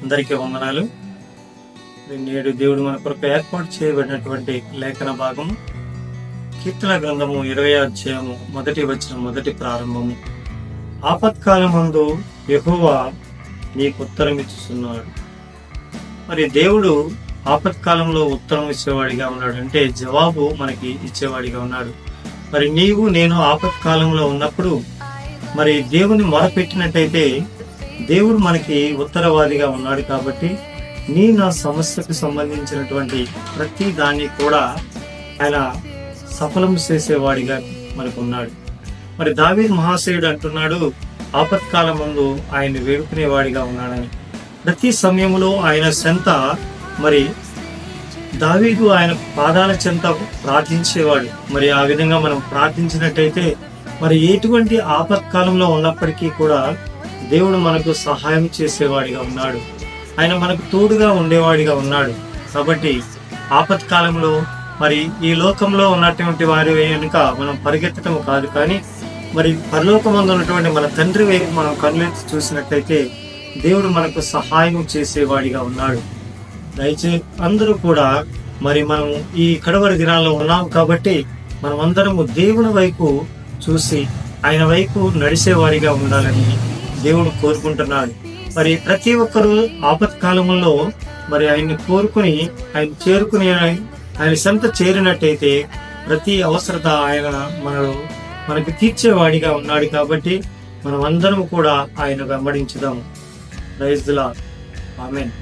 అందరికీ వందనాలు. నేడు దేవుడు మన కొరకు ఏర్పాటు చేయబడినటువంటి లేఖన భాగము కీర్తన గ్రంథము 20వ అధ్యాయము 1వ వచనం మొదటి ప్రారంభము. ఆపత్కాలమందు యెహోవా నీకు ఉత్తరం ఇచ్చుచున్నాడు. మరి దేవుడు ఆపత్కాలంలో ఉత్తరం ఇచ్చేవాడిగా ఉన్నాడు, అంటే జవాబు మనకి ఇచ్చేవాడిగా ఉన్నాడు. మరి నీవు నేను ఆపత్కాలంలో ఉన్నప్పుడు మరి దేవుని మొరపెట్టినట్టయితే దేవుడు మనకి ఉత్తరవాదిగా ఉన్నాడు. కాబట్టి నా సమస్యకు సంబంధించినటువంటి ప్రతి దాన్ని కూడా ఆయన సఫలం చేసేవాడిగా మనకు ఉన్నాడు. మరి దావీదు మహాశయుడు అంటున్నాడు, ఆపత్కాలం ముందు ఆయన వేడుకునేవాడిగా ఉన్నాడని. ప్రతి సమయంలో ఆయన చెంత మరి దావీదు ఆయన పాదాల చెంత ప్రార్థించేవాడు. మరి ఆ విధంగా మనం ప్రార్థించినట్టయితే మరి ఎటువంటి ఆపత్కాలంలో ఉన్నప్పటికీ కూడా దేవుడు మనకు సహాయం చేసేవాడిగా ఉన్నాడు. ఆయన మనకు తోడుగా ఉండేవాడిగా ఉన్నాడు. కాబట్టి ఆపత్కాలంలో మరి ఈ లోకంలో ఉన్నటువంటి వారి వెనుక మనం పరిగెత్తడం కాదు, కానీ మరి పరలోకమందు ఉన్నటువంటి మన తండ్రి వైపు మనం కన్నులెత్తి చూసినట్లయితే దేవుడు మనకు సహాయం చేసేవాడిగా ఉన్నాడు. దయచేసి అందరూ కూడా మరి మనం ఈ కడవరి దినాల్లో ఉన్నాం కాబట్టి మనం అందరము దేవుని వైపు చూసి ఆయన వైపు నడిచేవాడిగా ఉండాలని దేవుడు కోరుకుంటున్నాడు. మరి ప్రతి ఒక్కరూ ఆపత్కాలంలో మరి ఆయన్ని కోరుకుని ఆయన చేరుకుని ఆయన చెంత చేరినట్టయితే ప్రతి అవసరత ఆయన మనకు తీర్చేవాడిగా ఉన్నాడు. కాబట్టి మనం అందరం కూడా ఆయన వెంబడించుదాం. Praise the Lord. ఆమేన్.